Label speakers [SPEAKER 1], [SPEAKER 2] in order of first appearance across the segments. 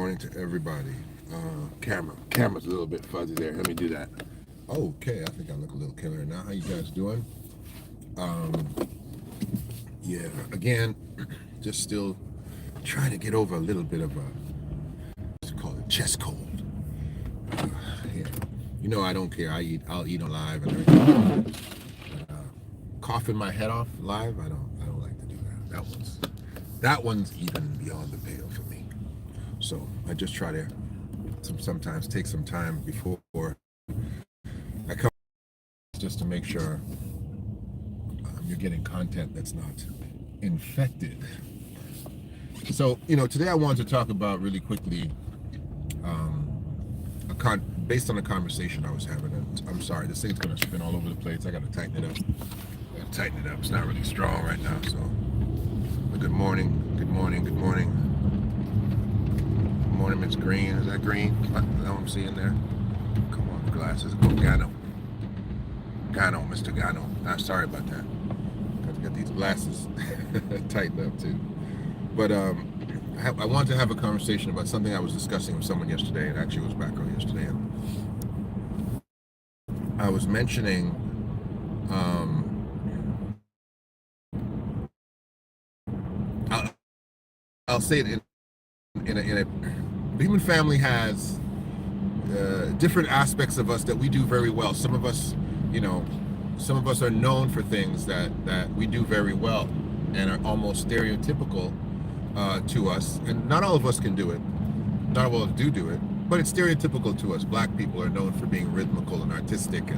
[SPEAKER 1] morning to everybody. Camera's a little bit fuzzy there. Let me do that. Okay, I think I look a little killer now. How you guys doing? Um, yeah, again, just still trying to get over a little bit of a, what's it called, a chest cold. Yeah, I don't care. I'll eat alive and everything. Uh, Coughing my head off live, I don't like to do that. That one's even beyond the pale for me. So I just try to sometimes take some time before I come, just to make sure you're getting content that's not infected. So today I wanted to talk about really quickly, um, based on a conversation I was having. And I'm sorry, this thing's gonna spin all over the place. I gotta tighten it up. It's not really strong right now. So, but good morning, good morning, good morning. Good morning, Miss Green. Is that Green? Is that what I'm seeing there? Come on, glasses. Oh, Gano, Mr. Gano. Sorry about that. Got to get these glasses tightened up too. But I wanted to have a conversation about something I was discussing with someone yesterday, and actually it was back on yesterday. And I was mentioning I'll say it in a the human family has different aspects of us that we do very well. Some of us are known for things that we do very well and are almost stereotypical to us. And not all of us can do it. Not all of us do it, but it's stereotypical to us. Black people are known for being rhythmical and artistic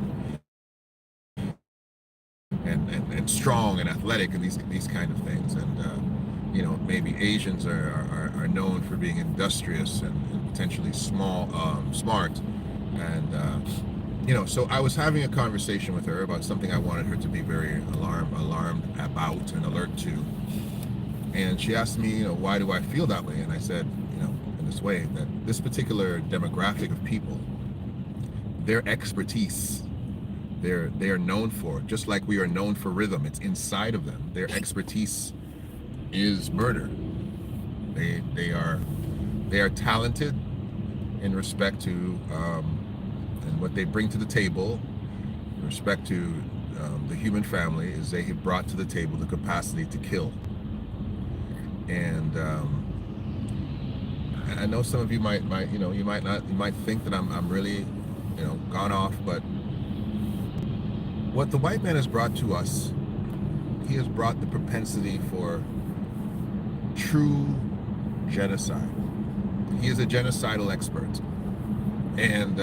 [SPEAKER 1] and strong and athletic and these kind of things. And maybe Asians are known for being industrious and potentially smart. And so I was having a conversation with her about something I wanted her to be very alarmed about and alert to. And she asked me, why do I feel that way? And I said, in this way, that this particular demographic of people, their expertise, they are known for, just like we are known for rhythm. It's inside of them. Their expertise is murder. They are talented in respect to and what they bring to the table in respect to the human family is they have brought to the table the capacity to kill. And I know some of you might think that I'm really gone off, but what the white man has brought to us, he has brought the propensity for true genocide. He is a genocidal expert, and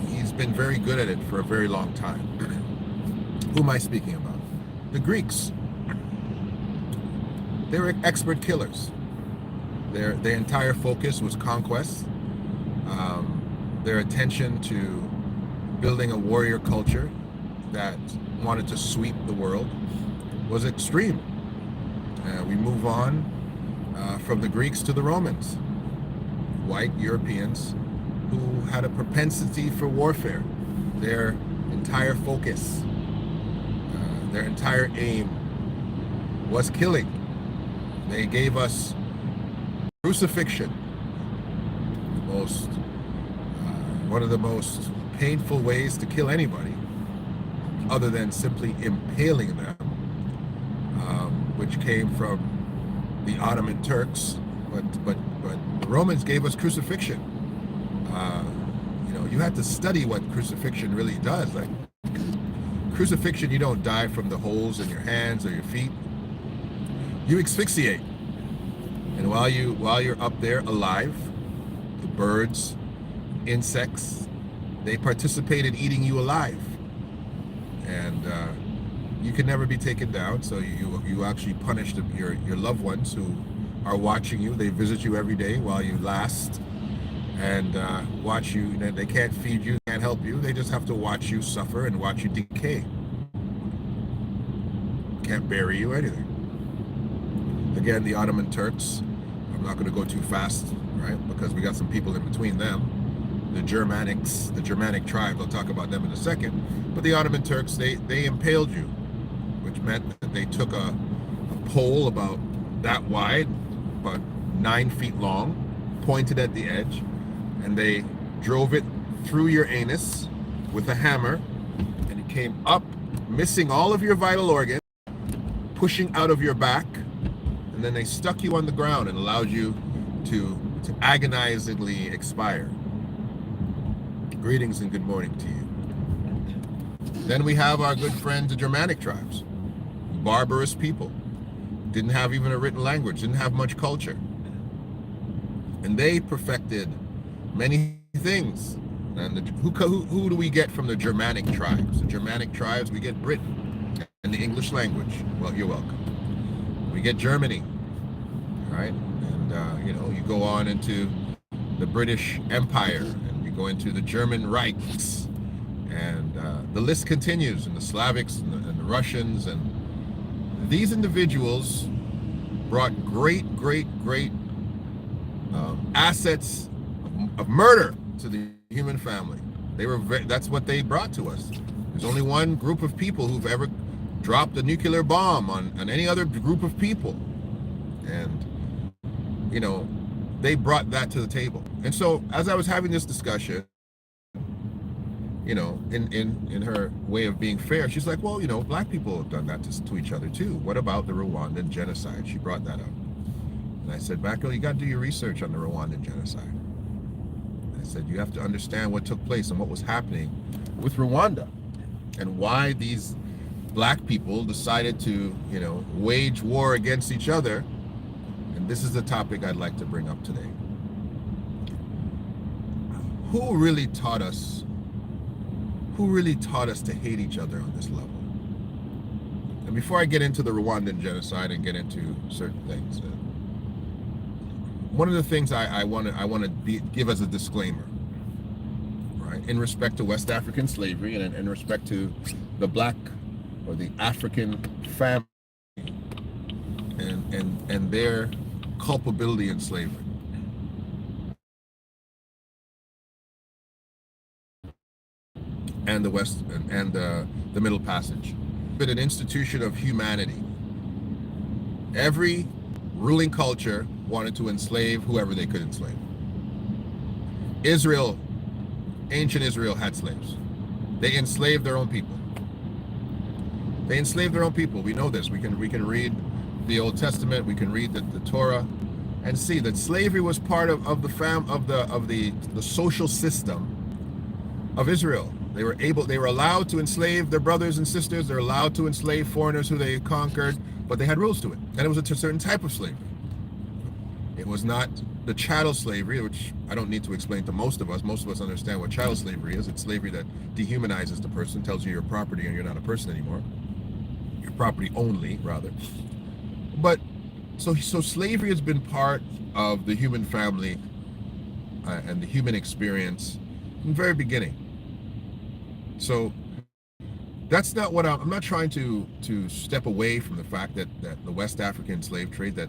[SPEAKER 1] he's been very good at it for a very long time. Who am I speaking about? The Greeks. They were expert killers. Their entire focus was conquest. Their attention to building a warrior culture that wanted to sweep the world was extreme. We move on from the Greeks to the Romans, white Europeans who had a propensity for warfare. Their entire focus, their entire aim was killing. They gave us crucifixion, one of the most painful ways to kill anybody, other than simply impaling them, which came from the Ottoman Turks. But the Romans gave us crucifixion. You had to study what crucifixion really does. Like crucifixion, you don't die from the holes in your hands or your feet. You asphyxiate, and while you're up there alive, the birds, insects, they participate in eating you alive, and you can never be taken down. So you actually punish your loved ones who are watching you. They visit you every day while you last, and watch you. They can't feed you, can't help you. They just have to watch you suffer and watch you decay. Can't bury you or anything. Again, the Ottoman Turks, I'm not going to go too fast, right? Because we got some people in between them. The Germanic tribe, I'll talk about them in a second. But the Ottoman Turks, they impaled you, which meant that they took a pole about that wide, but 9 feet long, pointed at the edge, and they drove it through your anus with a hammer, and it came up, missing all of your vital organs, pushing out of your back, and then they stuck you on the ground and allowed you to agonizingly expire. Greetings and good morning to you. Then we have our good friends, the Germanic tribes. Barbarous people. Didn't have even a written language, didn't have much culture. And they perfected many things. And who do we get from the Germanic tribes? The Germanic tribes, we get Britain and the English language. Well, you're welcome. We get Germany, right? And you go on into the British Empire, and you go into the German Reichs, and the list continues, and the Slavics and the Russians, and these individuals brought great assets of murder to the human family. That's what they brought to us. There's only one group of people who've ever dropped a nuclear bomb on any other group of people, and they brought that to the table. And so as I was having this discussion, in her way of being fair, she's like, well, black people have done that to each other too. What about the Rwandan genocide? She brought that up. And I said, Bacco, you got to do your research on the Rwandan genocide. I said, you have to understand what took place and what was happening with Rwanda, and why these black people decided to, wage war against each other. And this is the topic I'd like to bring up today. Who really taught us to hate each other on this level? And before I get into the Rwandan genocide and get into certain things, one of the things I want to give as a disclaimer, right, in respect to West African slavery and in respect to the black or the African family and their culpability in slavery. And the West and the Middle Passage. But an institution of humanity. Every ruling culture wanted to enslave whoever they could enslave. Israel, ancient Israel had slaves. They enslaved their own people. We know this. We can read the Old Testament. We can read the Torah, and see that slavery was part of the social system of Israel. They were allowed to enslave their brothers and sisters. They're allowed to enslave foreigners who they conquered, but they had rules to it. And it was a certain type of slavery. It was not the chattel slavery, which I don't need to explain to most of us. Most of us understand what chattel slavery is. It's slavery that dehumanizes the person, tells you you're property and you're not a person anymore. You're property only, rather. But so slavery has been part of the human family and the human experience from the very beginning. So that's not what I'm not trying to step away from the fact that the West African slave trade, that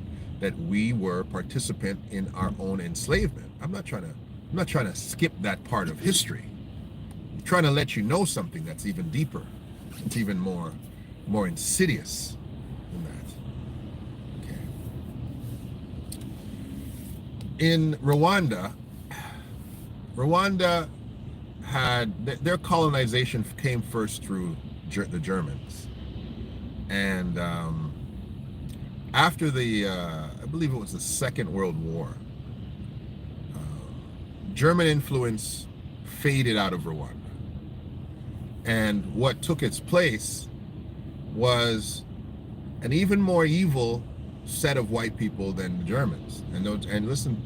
[SPEAKER 1] we were participant in our own enslavement. I'm not trying to skip that part of history. I'm trying to let you know something that's even deeper. It's even more insidious than that. Okay. In Rwanda had their colonization came first through the Germans, and after the I believe it was the Second World War, German influence faded out of Rwanda, and what took its place was an even more evil set of white people than the Germans. And listen,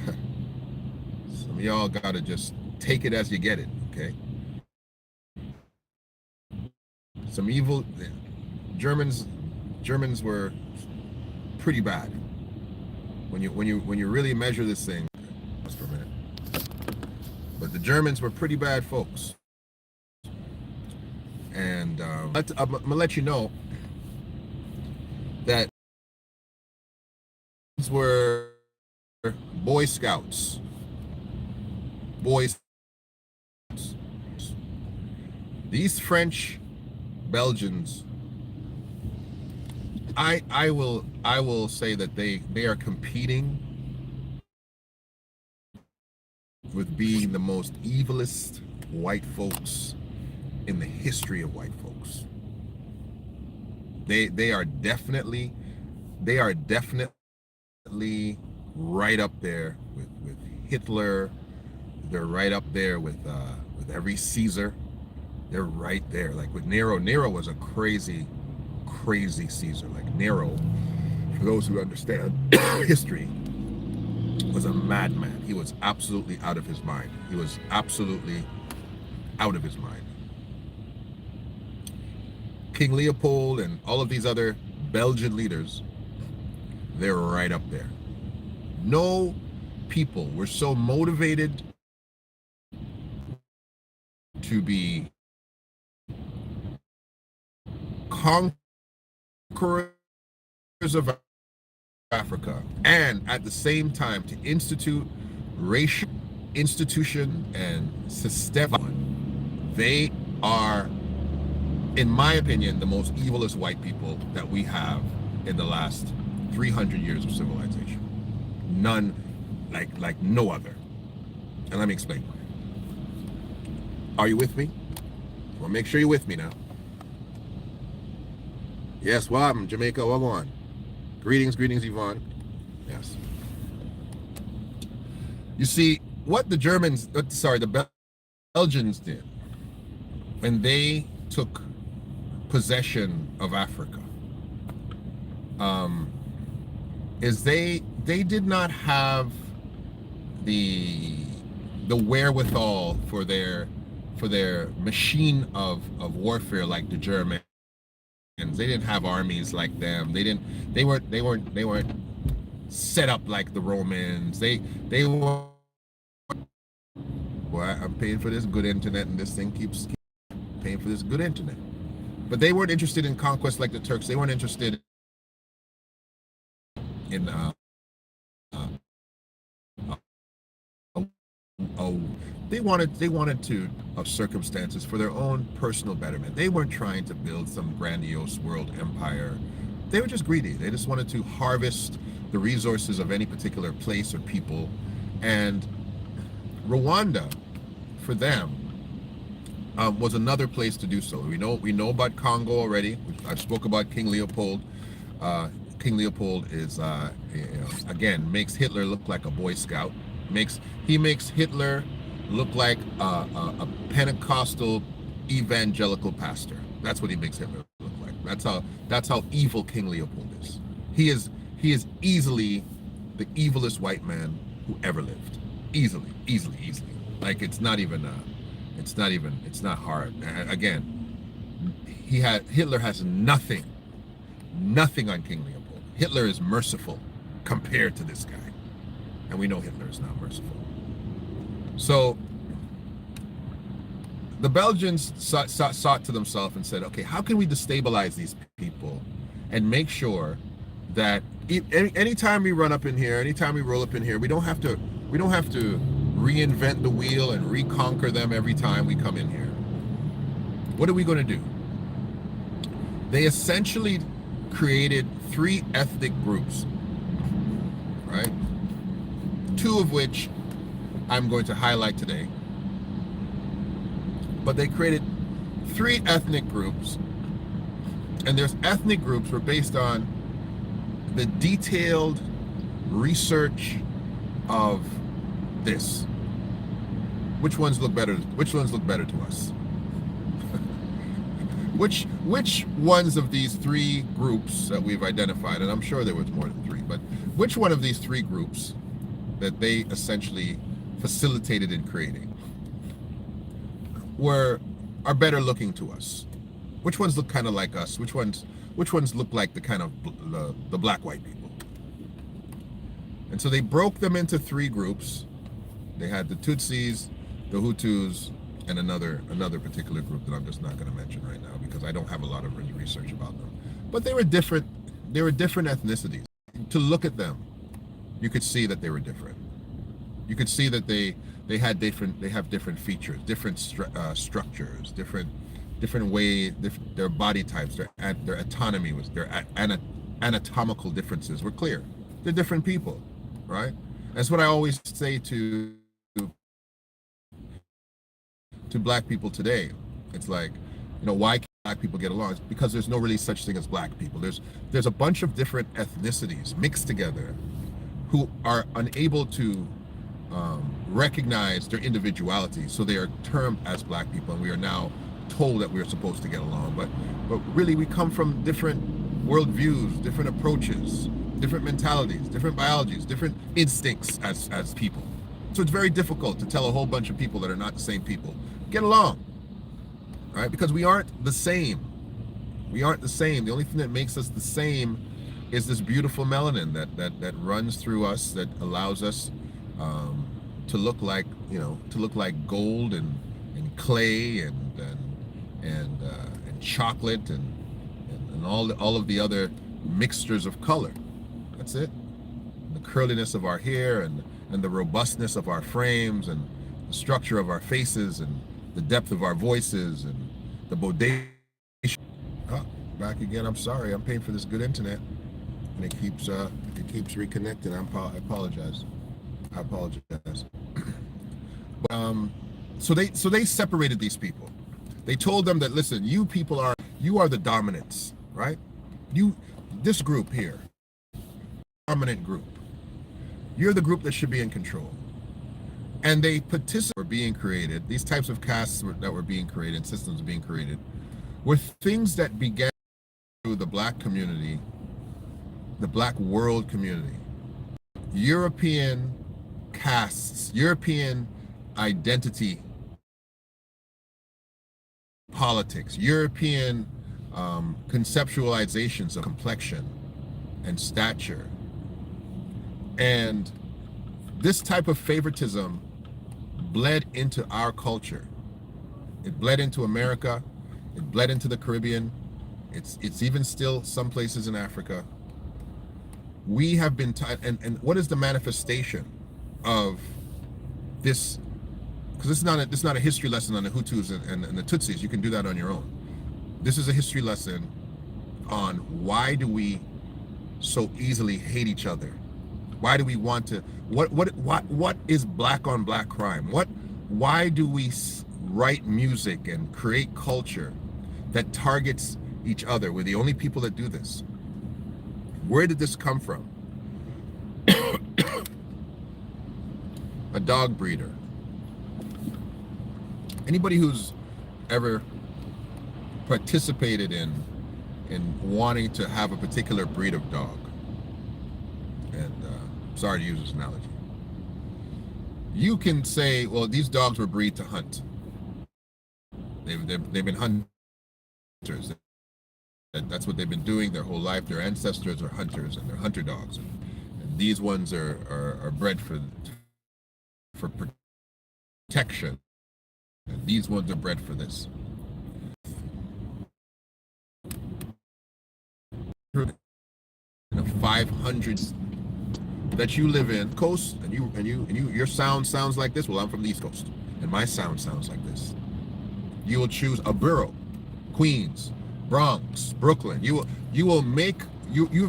[SPEAKER 1] some of y'all gotta just take it as you get it, okay? Some evil Germans were pretty bad. When you really measure this thing, just for a minute. But the Germans were pretty bad folks. And I'm gonna let you know that these were Boy Scouts. These French Belgians, I will say that they are competing with being the most evilest white folks in the history of white folks. They are definitely right up there with Hitler. They're right up there with every Caesar. They're right there. Like with Nero. Nero was a crazy Caesar. Like Nero, for those who understand history, was a madman. He was absolutely out of his mind. He was absolutely out of his mind. King Leopold and all of these other Belgian leaders, they're right up there. No people were so motivated to be conquerors of Africa and at the same time to institute racial institution and systemic. They are, in my opinion, the most evilest white people that we have in the last 300 years of civilization. None like no other. And let me explain why. Are you with me? Well, make sure you're with me now. Yes, well, I'm Jamaica. What on? Greetings, Yvonne. Yes. You see, what the Belgians did when they took possession of Africa, is they did not have the wherewithal for their machine of warfare like the Germans. They didn't have armies like them. They weren't set up like the Romans. They were. Well, I'm paying for this good internet, and this thing keeps paying for this good internet. But they weren't interested in conquest like the Turks. They weren't interested in they wanted to of circumstances for their own personal betterment. They weren't trying to build some grandiose world empire. They were just greedy. They just wanted to harvest the resources of any particular place or people. And Rwanda, for them, was another place to do so. We know about Congo already. I spoke about King Leopold. King Leopold is again makes Hitler look like a Boy Scout. He makes Hitler look like a Pentecostal evangelical pastor. That's what he makes Hitler look like. That's how evil King Leopold is. He is easily the evilest white man who ever lived. Easily. Like it's not hard. Again, Hitler has nothing on King Leopold. Hitler is merciful compared to this guy. And we know Hitler is not merciful. So the Belgians sought to themselves and said, okay, how can we destabilize these people and make sure that anytime we run up in here, anytime we roll up in here, we don't have to reinvent the wheel and reconquer them every time we come in here. What are we going to do? They essentially created 3 ethnic groups, right? 2 of which I'm going to highlight today. But they created 3 ethnic groups, and their ethnic groups were based on the detailed research of this. Which ones look better to us? Which ones of these 3 groups that we've identified, and I'm sure there was more than 3, but which one of these 3 groups that they essentially facilitated in creating are better looking to us? Which ones look kind of like us? Which ones look like the kind of the black white people? And so they broke them into 3 groups. They had the Tutsis, the Hutus, and another particular group that I'm just not going to mention right now because I don't have a lot of research about them. But they were different ethnicities. To look at them, you could see that they were different. You could see that they have different features, different structures, different ways, their body types, their autonomy was their anatomical differences were clear. They're different people, right? That's what I always say to black people today. It's like, why can't black people get along? It's because there's no really such thing as black people. There's a bunch of different ethnicities mixed together who are unable to recognize their individuality, so they are termed as black people, and we are now told that we're supposed to get along. But really, we come from different worldviews, different approaches, different mentalities, different biologies, different instincts as people. So it's very difficult to tell a whole bunch of people that are not the same people get along, right? Because we aren't the same. We aren't the same. The only thing that makes us the same is this beautiful melanin that runs through us, that allows us to look like gold and clay and chocolate and all of the other mixtures of color. That's it. The curliness of our hair and the robustness of our frames and the structure of our faces and the depth of our voices and the bodation. Oh, back again. I'm sorry. I'm paying for this good internet, and it keeps reconnecting. I apologize. So they separated these people. They told them that, listen, you people are the dominants, right? This group here, dominant group. You're the group that should be in control. And they were being created. These types of castes that were being created, systems being created, were things that began through the black community, the black world community. European castes, European identity politics, European conceptualizations of complexion and stature. And this type of favoritism bled into our culture. It bled into America. It bled into the Caribbean. It's even still some places in Africa. We have been and what is the manifestation of this? Because this is not a history lesson on the Hutus and the Tutsis. You can do that on your own. This is a history lesson on why do we so easily hate each other? Why do we want to? What is black on black crime? Why do we write music and create culture that targets each other? We're the only people that do this. Where did this come from? A dog breeder. Anybody who's ever participated in wanting to have a particular breed of dog, and sorry to use this analogy, you can say, well, these dogs were bred to hunt. They've been hunters. That's what they've been doing their whole life. Their ancestors are hunters, and they're hunter dogs. And these ones are bred for protection. And these ones are bred for this. In the 500s that you live in, coast, and your sound sounds like this. Well, I'm from the East Coast, and my sound sounds like this. You will choose a borough, Queens, Bronx, Brooklyn. You've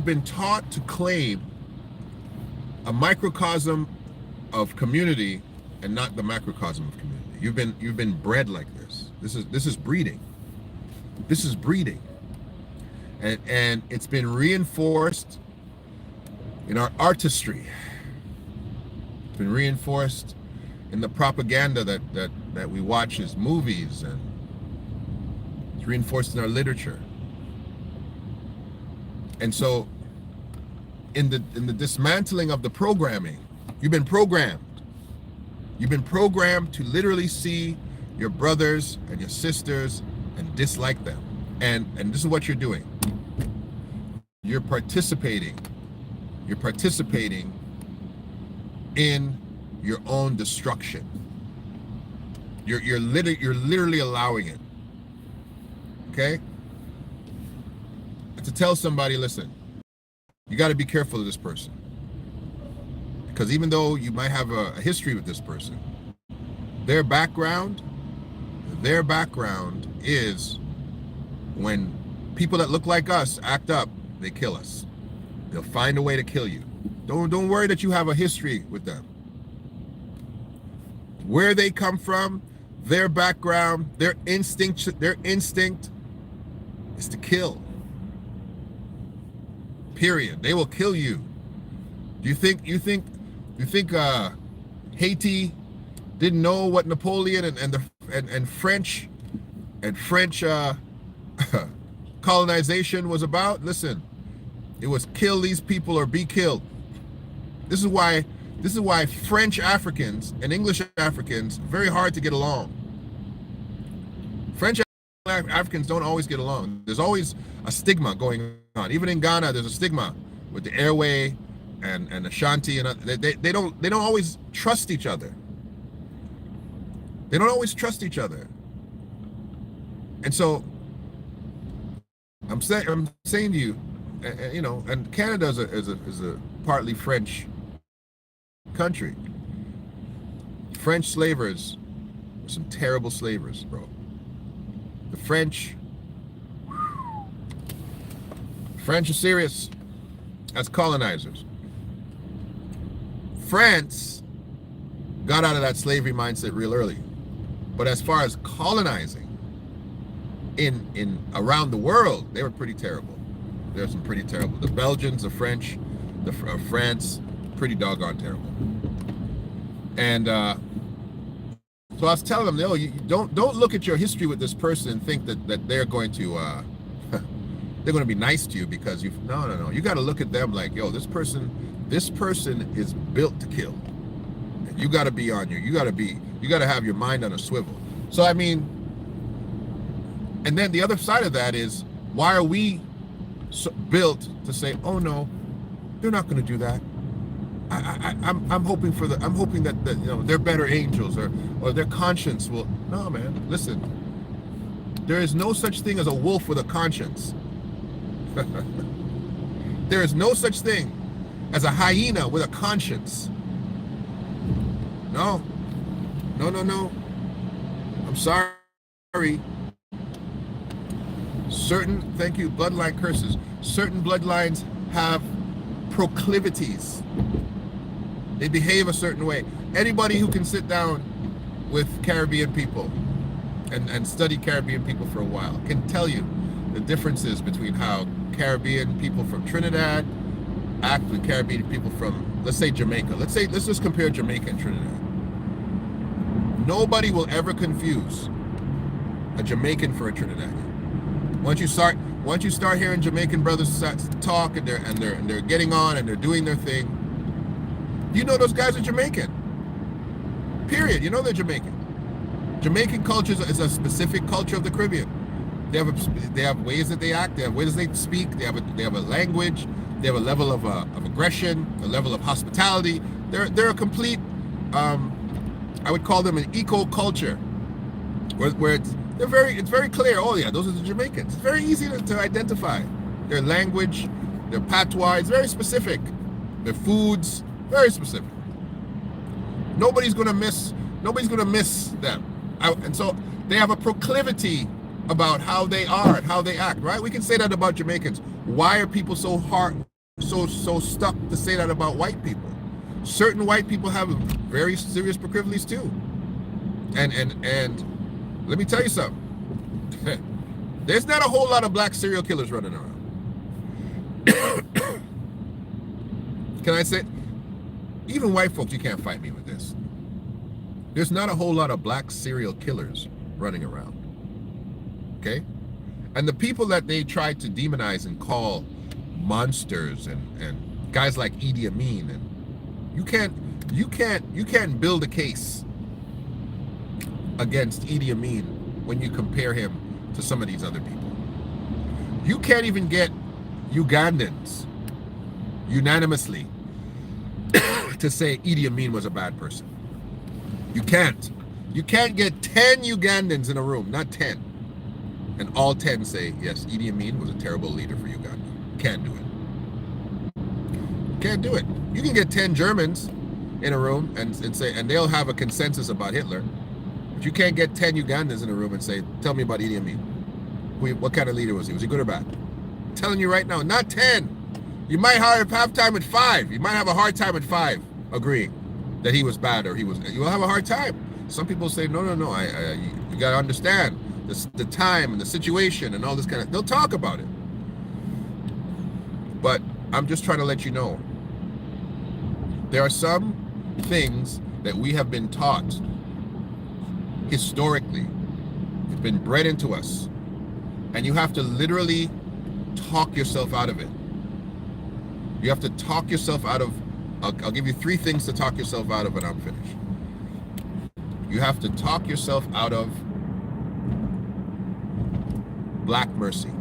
[SPEAKER 1] been taught to claim a microcosm of community and not the macrocosm of community. You've been bred like this. This is breeding. This is breeding. And it's been reinforced in our artistry. It's been reinforced in the propaganda that we watch as movies, and it's reinforced in our literature. And so in the dismantling of the programming, you've been programmed. You've been programmed to literally see your brothers and your sisters and dislike them. And this is what you're doing. You're participating in your own destruction. You're literally allowing it. Okay? And to tell somebody, listen, you got to be careful of this person. Because even though you might have a history with this person, their background is when people that look like us act up, they kill us. They'll find a way to kill you. Don't worry that you have a history with them. Where they come from, their background, their instinct is to kill. Period. They will kill you. Do you think Haiti didn't know what Napoleon and French colonization was about? Listen, it was kill these people or be killed. This is why French Africans and English Africans very hard to get along. French Africans don't always get along. There's always a stigma going on. Even in Ghana, there's a stigma with the Airway and Ashanti, and they don't always trust each other. They don't always trust each other. And so I'm saying to you, you know, and Canada is a partly French country. French slavers were some terrible slavers, bro. The French are serious as colonizers. France got out of that slavery mindset real early. But as far as colonizing in around the world, they were pretty terrible. They're some pretty terrible. The Belgians, the French, France, pretty doggone terrible. And so I was telling them, no, you don't look at your history with this person and think that they're going to they're going to be nice to you because you. No. You got to look at them like, yo, this person is built to kill. And you got to be on you got to have your mind on a swivel. So I mean, and then the other side of that is, why are we built to say, oh no, they're not going to do that. I'm hoping that you know, they're better angels or their conscience will. No, man, listen. There is no such thing as a wolf with a conscience. There is no such thing as a hyena with a conscience. No. I'm sorry. Thank you, bloodline curses. Certain bloodlines have proclivities. They behave a certain way. Anybody who can sit down with Caribbean people and study Caribbean people for a while can tell you the differences between how Caribbean people from Trinidad act with Caribbean people from, let's say, Jamaica. Let's just compare Jamaica and Trinidad. Nobody will ever confuse a Jamaican for a Trinidadian. Once you start hearing Jamaican brothers talk and they're getting on and they're doing their thing, you know those guys are Jamaican. Period. You know they're Jamaican. Jamaican culture is a specific culture of the Caribbean. They have ways that they act. They have ways they speak. They have a language. They have a level of aggression, a level of hospitality. They're a complete. I would call them an eco culture, where it's very clear. Oh yeah, those are the Jamaicans. It's very easy to identify. Their language, their patois, it's very specific. Their foods, very specific. Nobody's gonna miss them. And so they have a proclivity about how they are and how they act, right? We can say that about Jamaicans. Why are people so stuck to say that about white people? Certain white people have very serious proclivities too. And let me tell you something. There's not a whole lot of black serial killers running around. Can I say, even white folks, you can't fight me with this. There's not a whole lot of black serial killers running around. Okay? And the people that they try to demonize and call monsters and guys like Idi Amin, and you can't build a case against Idi Amin when you compare him to some of these other people. You can't even get Ugandans unanimously to say Idi Amin was a bad person. You can't. You can't get 10 Ugandans in a room, not 10. And all 10 say, yes, Idi Amin was a terrible leader for Uganda. Can't do it. Can't do it. You can get 10 Germans in a room and say, and they'll have a consensus about Hitler. But you can't get 10 Ugandans in a room and say, tell me about Idi Amin. What kind of leader was he? Was he good or bad? I'm telling you right now, not 10. You might have time at 5. You might have a hard time at 5 agreeing that he was bad or he was. You'll have a hard time. Some people say, no. You got to understand the time and the situation and all this kind of. They'll talk about it. But I'm just trying to let you know. There are some things that we have been taught historically. It's been bred into us. And you have to literally talk yourself out of it. You have to talk yourself out of, I'll give you 3 things to talk yourself out of and I'm finished. You have to talk yourself out of black mercy.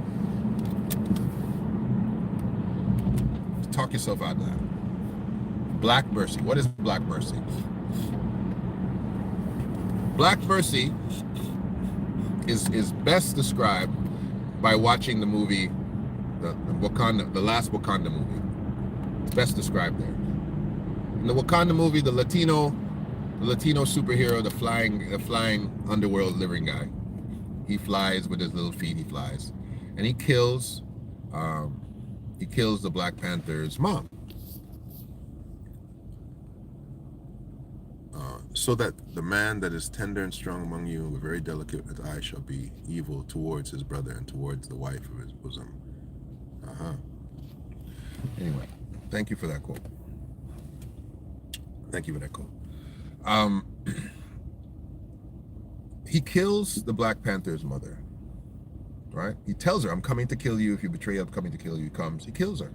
[SPEAKER 1] Talk yourself out of that. Black mercy. What is black mercy? Black mercy is best described by watching the movie, the last Wakanda movie. It's best described there. In the Wakanda movie, the Latino superhero, the flying underworld living guy, he flies with his little feet. He flies, and he kills the Black Panther's mom. So that the man that is tender and strong among you, very delicate as I, shall be evil towards his brother and towards the wife of his bosom. Anyway, thank you for that quote. He kills the Black Panther's mother, right? He tells her, I'm coming to kill you. If you betray, I'm coming to kill you. He comes, he kills her.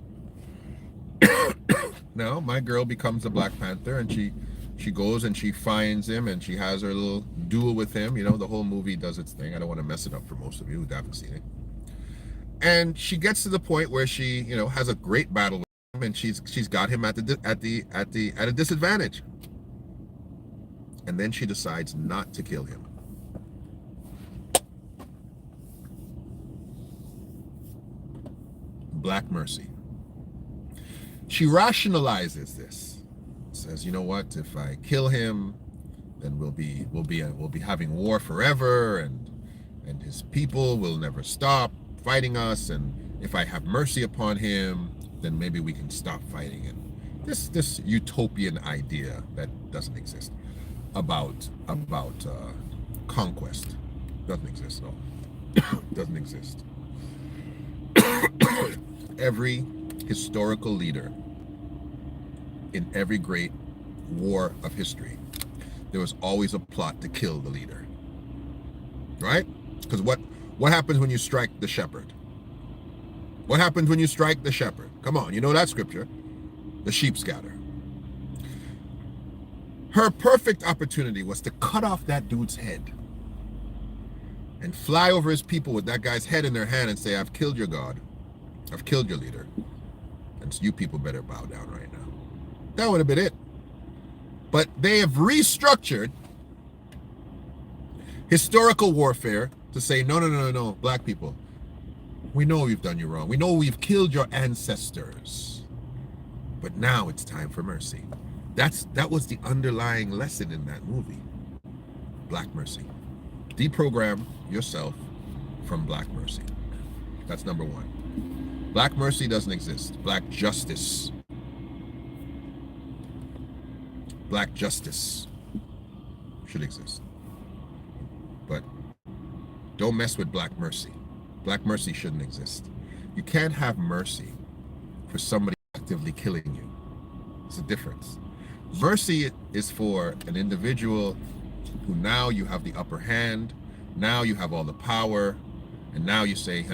[SPEAKER 1] Now, my girl becomes the Black Panther, and she goes and she finds him, and she has her little duel with him. You know, the whole movie does its thing. I don't want to mess it up for most of you who haven't seen it. And she gets to the point where she, you know, has a great battle with him, and she's got him at a disadvantage. And then she decides not to kill him. Black mercy. She rationalizes this. Says, you know what? If I kill him, then we'll be having war forever, and his people will never stop fighting us. And if I have mercy upon him, then maybe we can stop fighting. And this utopian idea that doesn't exist about conquest doesn't exist. No, doesn't exist. Every historical leader in every great war of history, there was always a plot to kill the leader, right? Because what happens when you strike the shepherd? What happens when you strike the shepherd? Come on, you know that scripture. The sheep scatter. Her perfect opportunity was to cut off that dude's head and fly over his people with that guy's head in their hand and say, I've killed your God. I've killed your leader. And so you people better bow down right now. That would have been it. But they have restructured historical warfare to say, no, black people, we know we've done you wrong. We know we've killed your ancestors. But now it's time for mercy. That was the underlying lesson in that movie. Black mercy. Deprogram yourself from black mercy. That's number 1. Black mercy doesn't exist. Black justice. Black justice should exist. But don't mess with black mercy. Black mercy shouldn't exist. You can't have mercy for somebody actively killing you. It's a difference. Mercy is for an individual who now you have the upper hand, now you have all the power, and now you say,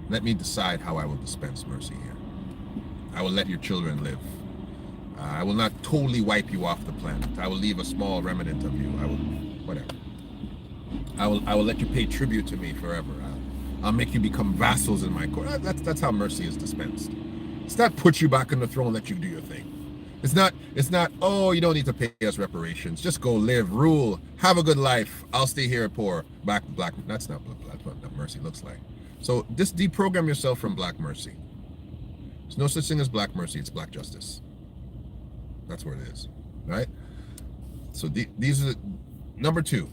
[SPEAKER 1] let me decide how I will dispense mercy here. I will let your children live. I will not totally wipe you off the planet. I will leave a small remnant of you. I will, whatever. I will let you pay tribute to me forever. I'll make you become vassals in my court. That's how mercy is dispensed. It's not put you back on the throne, let you do your thing. It's not, oh, you don't need to pay us reparations. Just go live, rule, have a good life. I'll stay here poor. Black. That's not what mercy looks like. So just deprogram yourself from black mercy. There's no such thing as black mercy. It's black justice. That's where it is, right? So these are number 2.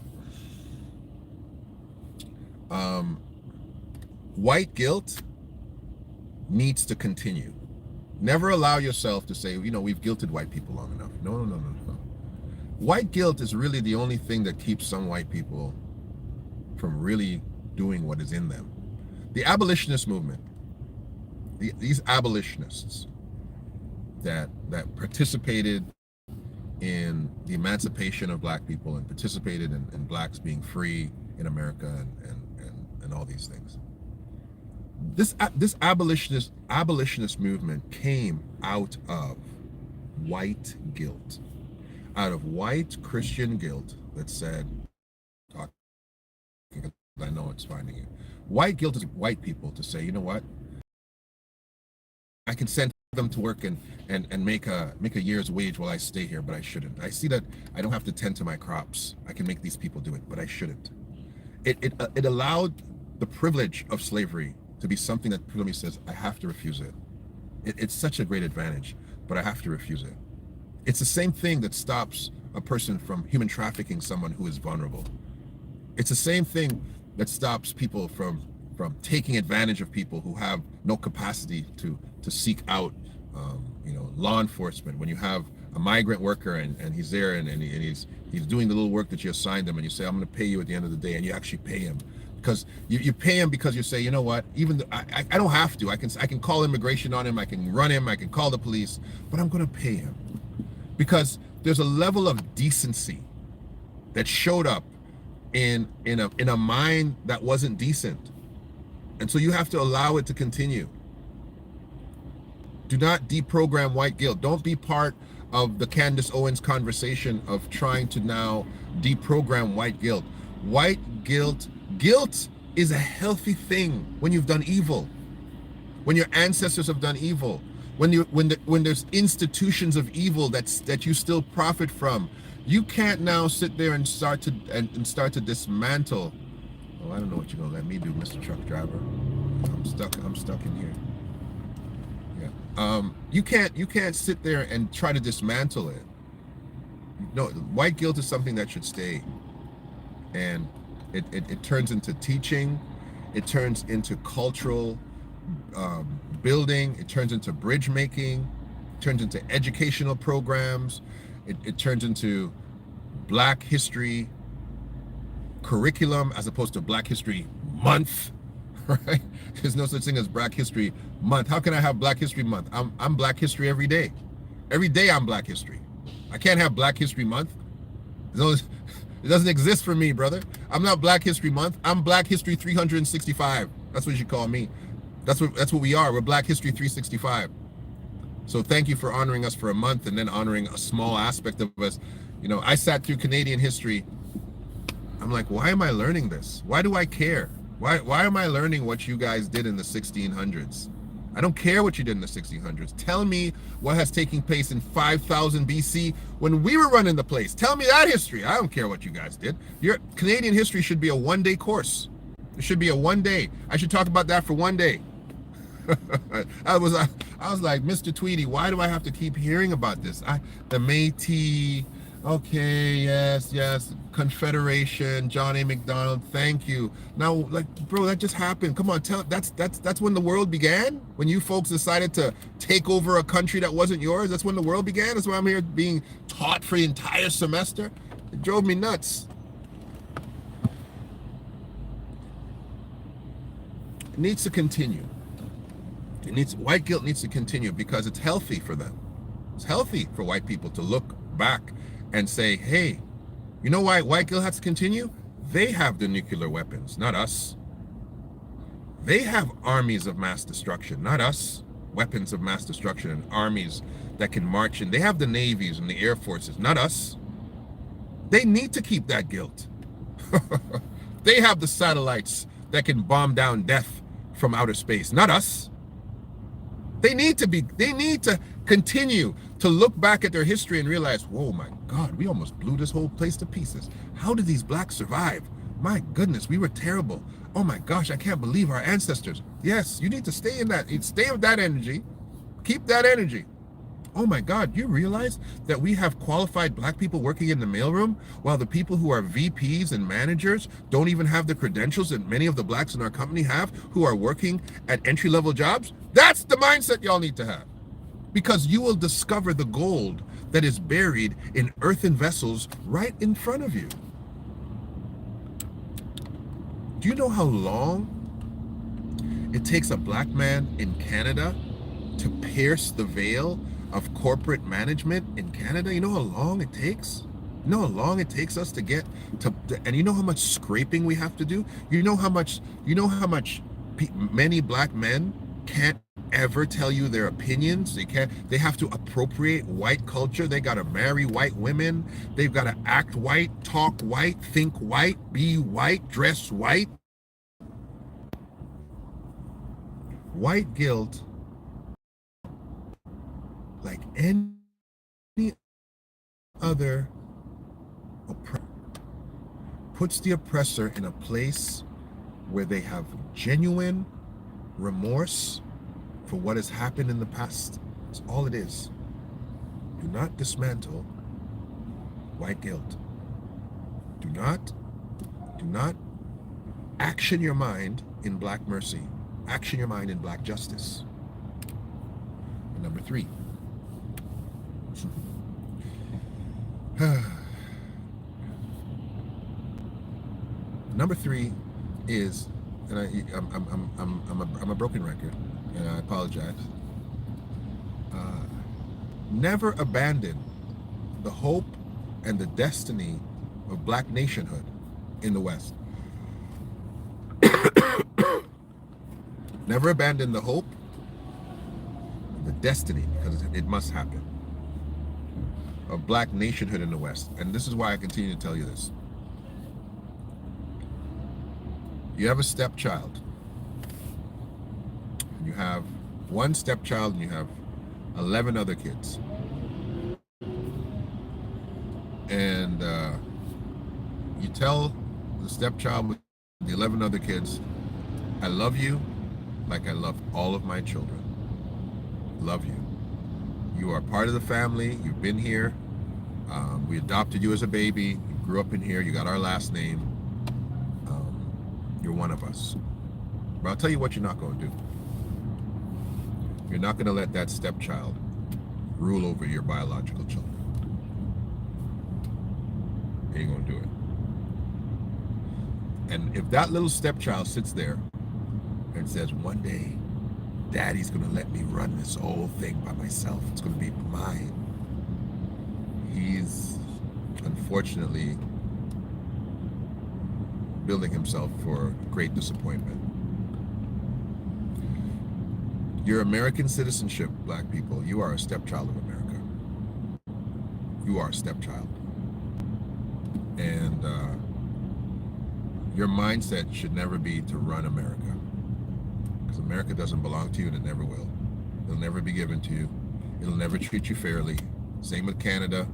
[SPEAKER 1] White guilt needs to continue. Never allow yourself to say, we've guilted white people long enough. No, no, no, no, no. White guilt is really the only thing that keeps some white people from really doing what is in them. The abolitionist movement, these abolitionists that participated in the emancipation of black people and participated in blacks being free in America and all these things. This abolitionist movement came out of white guilt, out of white Christian guilt that said, I know it's finding you. White guilt is white people to say, you know what? I can send them to work and make a year's wage while I stay here, but I shouldn't. I see that I don't have to tend to my crops. I can make these people do it, but I shouldn't. It allowed the privilege of slavery to be something that Pulumi says, I have to refuse it. It's such a great advantage, but I have to refuse it. It's the same thing that stops a person from human trafficking someone who is vulnerable. It's the same thing that stops people from taking advantage of people who have no capacity to seek out law enforcement. When you have a migrant worker and he's there and he's doing the little work that you assigned him, and you say, I'm going to pay you at the end of the day, and you actually pay him because you pay him because you say, you know what, even though I don't have to, I can call immigration on him, I can run him, I can call the police, but I'm going to pay him because there's a level of decency that showed up in a mind that wasn't decent. And so you have to allow it to continue. Do not deprogram white guilt. Don't be part of the Candace Owens conversation of trying to now deprogram white guilt. White guilt is a healthy thing when you've done evil, when your ancestors have done evil, when there's institutions of evil that you still profit from. You can't now sit there and start to dismantle. Oh, I don't know what you're gonna let me do, Mr. Truck Driver. I'm stuck in here. Yeah. You can't sit there and try to dismantle it. No, white guilt is something that should stay. And it turns into teaching, it turns into cultural building, it turns into bridge making, it turns into educational programs, it turns into Black History curriculum as opposed to Black History Month, right? There's no such thing as Black History Month. How can I have Black History Month? I'm Black History every day. Every day I'm Black History. I can't have Black History Month. It doesn't exist for me, brother. I'm not Black History Month. I'm Black History 365. That's what you call me. That's what we are. We're Black History 365. So thank you for honoring us for a month and then honoring a small aspect of us. I sat through Canadian history. I'm like, why am I learning this? Why do I care? Why am I learning what you guys did in the 1600s? I don't care what you did in the 1600s. Tell me what has taken place in 5000 BC when we were running the place. Tell me that history. I don't care what you guys did. Your Canadian history should be a one-day course. It should be a one-day. I should talk about that for one day. I was like, Mr. Tweedy, why do I have to keep hearing about this? The Métis, okay, yes, Confederation, John A. Macdonald, thank you. Now, like, bro, that just happened. Come on, that's when the world began? When you folks decided to take over a country that wasn't yours? That's when the world began? That's why I'm here being taught for the entire semester? It drove me nuts. It needs to continue. White guilt needs to continue because it's healthy for them. It's healthy for white people to look back and say, hey, you know why white guilt has to continue? They have the nuclear weapons, not us. They have armies of mass destruction, not us. Weapons of mass destruction and armies that can march in. They have the navies and the air forces, not us. They need to keep that guilt. They have the satellites that can bomb down death from outer space, not us. They need to continue to look back at their history and realize, whoa, my God, we almost blew this whole place to pieces. How did these blacks survive? My goodness, we were terrible. Oh my gosh, I can't believe our ancestors. Yes, you need to stay in that. Stay with that energy. Keep that energy. Oh my God, you realize that we have qualified black people working in the mailroom while the people who are VPs and managers don't even have the credentials that many of the blacks in our company have who are working at entry-level jobs? That's the mindset y'all need to have. Because you will discover the gold that is buried in earthen vessels right in front of you. Do you know how long it takes a black man in Canada to pierce the veil of corporate management in Canada? You know how long it takes? You know how long it takes us to get to, and you know how much scraping we have to do? You know how much many black men can't ever tell you their opinions. They have to appropriate white culture. They got to marry white women. They've got to act white, talk white, think white, be white, dress white. White guilt, like any other puts the oppressor in a place where they have genuine remorse for what has happened in the past. That's all it is. Do not dismantle white guilt. Do not action your mind in black mercy. Action your mind in black justice. And number 3. Number 3 is, and I'm a broken record, and I apologize. Never abandon the hope and the destiny of black nationhood in the West. Never abandon the hope, the destiny, because it must happen, of black nationhood in the West. And this is why I continue to tell you this. You have a stepchild. You have one stepchild and you have 11 other kids. And you tell the stepchild with the 11 other kids, I love you like I love all of my children. Love you. You are part of the family. You've been here. We adopted you as a baby. You grew up in here. You got our last name. You're one of us. But I'll tell you what you're not going to do. You're not going to let that stepchild rule over your biological children. You ain't going to do it. And if that little stepchild sits there and says, one day, Daddy's going to let me run this whole thing by myself. It's going to be mine. He's unfortunately building himself for great disappointment. Your American citizenship, black people, you are a stepchild of America. You are a stepchild. And your mindset should never be to run America. Because America doesn't belong to you and it never will. It'll never be given to you. It'll never treat you fairly. Same with Canada.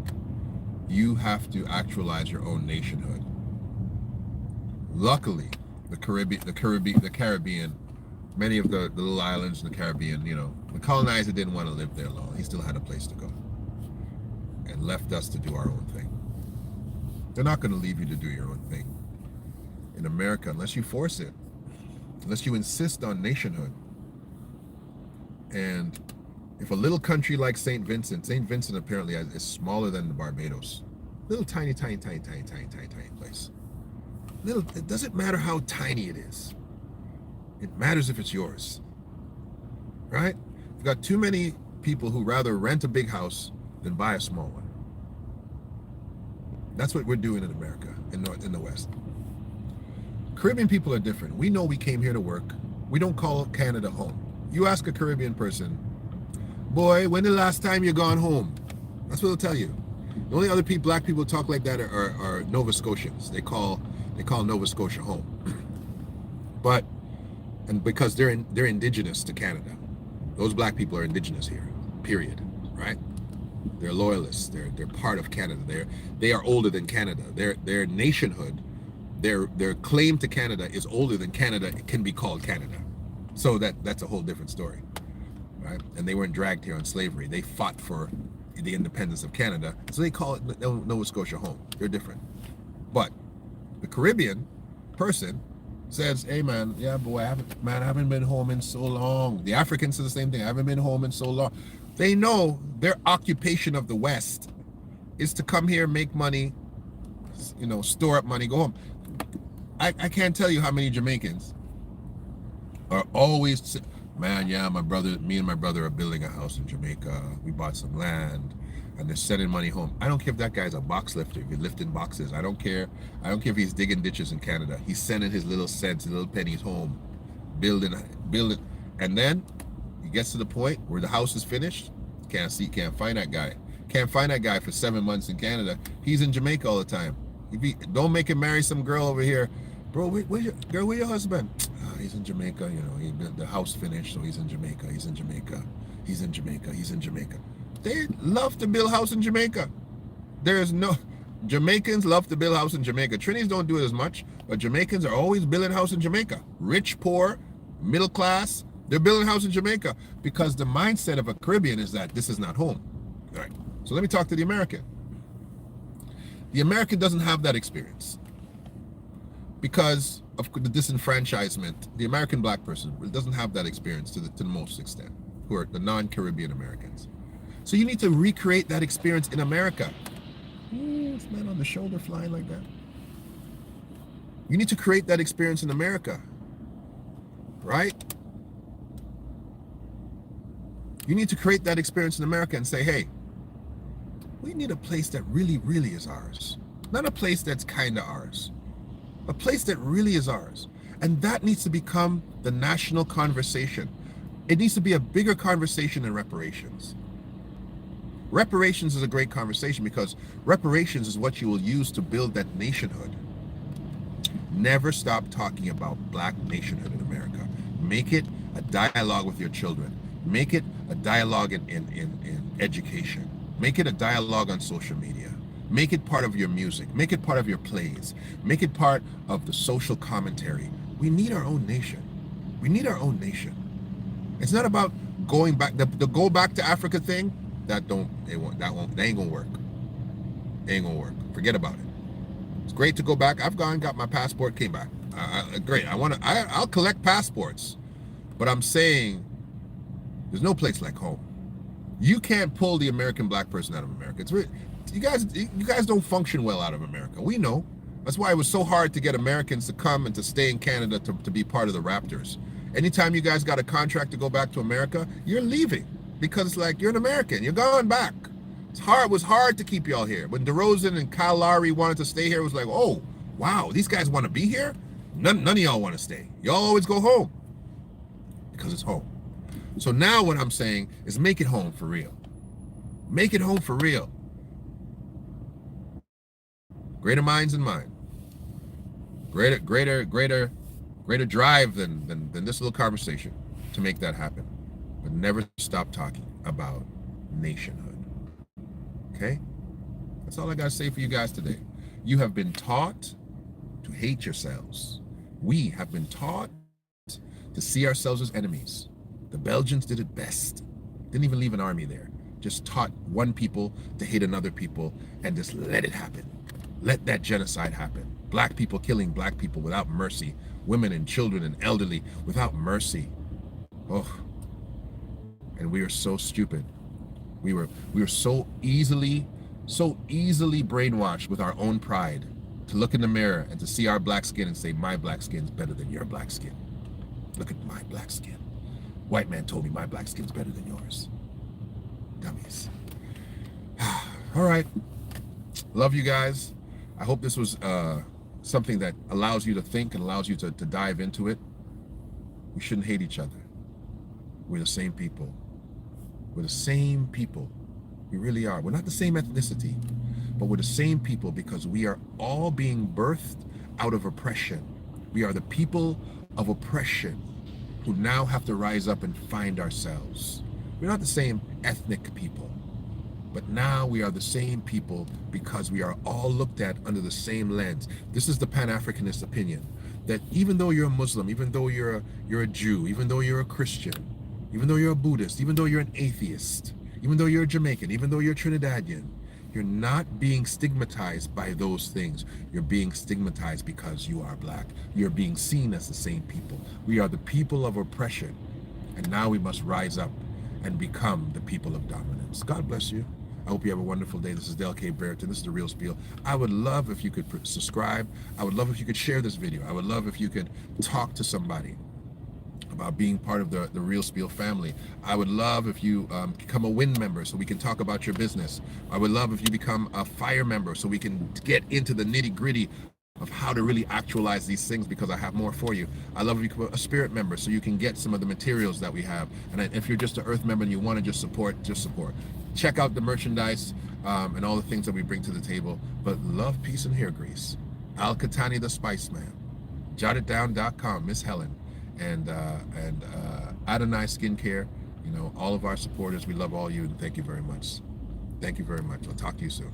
[SPEAKER 1] You have to actualize your own nationhood. Luckily, the Caribbean, many of the little islands in the Caribbean, you know, the colonizer didn't want to live there long. He still had a place to go. And left us to do our own thing. They're not going to leave you to do your own thing in America unless you force it, unless you insist on nationhood. And if a little country like St. Vincent apparently is smaller than the Barbados, little tiny place. It doesn't matter how tiny it is. It matters if it's yours, right? We've got too many people who rather rent a big house than buy a small one. That's what we're doing in America, in the West. Caribbean people are different. We know we came here to work. We don't call Canada home. You ask a Caribbean person, boy, when the last time you gone home? That's what they'll tell you. The only other black people talk like that are Nova Scotians. They call Nova Scotia home. And because they're indigenous to Canada. Those black people are indigenous here, period, right? They're loyalists. They're part of Canada. They are older than Canada. Their nationhood, their claim to Canada is older than Canada can be called Canada. So that's a whole different story. right? And they weren't dragged here on slavery. They fought for the independence of Canada, so they call it Nova Scotia home. They're different. But the Caribbean person says, hey man, yeah boy, I haven't been home in so long. The Africans say the same thing. I haven't been home in so long. They know their occupation of the West is to come here, make money, store up money, go home. I can't tell you how many Jamaicans are always, man, yeah, me and my brother are building a house in Jamaica. We bought some land and they're sending money home. I don't care if that guy's a box lifter, if he's lifting boxes. I don't care if he's digging ditches in Canada. He's sending his little cents, his little pennies home, building. And then he gets to the point where the house is finished. Can't find that guy. Can't find that guy for 7 months in Canada. He's in Jamaica all the time. Don't make him marry some girl over here. Bro, where's your husband? Oh, he's in Jamaica, he built the house finished, so he's in Jamaica. They love to build house in Jamaica. Jamaicans love to build house in Jamaica. Trinis don't do it as much, but Jamaicans are always building house in Jamaica. Rich, poor, middle class, they're building house in Jamaica because the mindset of a Caribbean is that this is not home. All right, so let me talk to the American. The American doesn't have that experience because of the disenfranchisement. The American black person doesn't have that experience to the most extent, who are the non-Caribbean Americans. So you need to recreate that experience in America. This man on the shoulder flying like that. You need to create that experience in America, right? You need to create that experience in America and say, hey, we need a place that really, really is ours. Not a place that's kind of ours. A place that really is ours. And that needs to become the national conversation. It needs to be a bigger conversation than reparations. Reparations is a great conversation because reparations is what you will use to build that nationhood. Never stop talking about black nationhood in America. Make it a dialogue with your children. Make it a dialogue in education. Make it a dialogue on social media. Make it part of your music. Make it part of your plays. Make it part of the social commentary. We need our own nation. We need our own nation. It's not about going back. The go back to Africa thing, that ain't gonna work. Ain't gonna work. Forget about it. It's great to go back. I've got my passport, came back. Great. I'll collect passports, but I'm saying there's no place like home. You can't pull the American black person out of America. It's really, you guys don't function well out of America. We know. That's why it was so hard to get Americans to come and to stay in Canada to be part of the Raptors. Anytime you guys got a contract to go back to America, you're leaving because it's like you're an American. You're going back. It was hard to keep y'all here. When DeRozan and Kyle Lowry wanted to stay here, it was like, oh, wow, these guys want to be here? None of y'all want to stay. Y'all always go home because it's home. So now what I'm saying is make it home for real. Make it home for real. Greater minds than mine. Greater drive than this little conversation to make that happen. But never stop talking about nationhood. Okay? That's all I got to say for you guys today. You have been taught to hate yourselves. We have been taught to see ourselves as enemies. The Belgians did it best. Didn't even leave an army there. Just taught one people to hate another people and just let it happen. Let that genocide happen. Black people killing black people without mercy. Women and children and elderly without mercy. Oh. And we are so stupid. We were so easily brainwashed with our own pride to look in the mirror and to see our black skin and say, my black skin's better than your black skin. Look at my black skin. White man told me my black skin's better than yours. Dummies. All right. Love you guys. I hope this was something that allows you to think and allows you to dive into it. We shouldn't hate each other. We're the same people. We're the same people. We really are. We're not the same ethnicity, but we're the same people because we are all being birthed out of oppression. We are the people of oppression who now have to rise up and find ourselves. We're not the same ethnic people, but now we are the same people because we are all looked at under the same lens. This is the Pan-Africanist opinion, that even though you're a Muslim, even though you're a Jew, even though you're a Christian, even though you're a Buddhist, even though you're an atheist, even though you're a Jamaican, even though you're Trinidadian, you're not being stigmatized by those things. You're being stigmatized because you are black. You're being seen as the same people. We are the people of oppression, and now we must rise up and become the people of dominance. God bless you. I hope you have a wonderful day. This is Dale K. Brereton. This is The Real Spiel. I would love if you could subscribe. I would love if you could share this video. I would love if you could talk to somebody about being part of the Real Spiel family. I would love if you become a WIN member so we can talk about your business. I would love if you become a FIRE member so we can get into the nitty-gritty of how to really actualize these things, because I have more for you. I love if you become a Spirit member so you can get some of the materials that we have. And if you're just an Earth member and you want to just support. Check out the merchandise and all the things that we bring to the table. But love, peace, and hair grease. Al Katani the Spice Man. JotItDown.com, Miss Helen. And Adonai Skincare, all of our supporters, we love all you, and thank you very much. Thank you very much. I'll talk to you soon.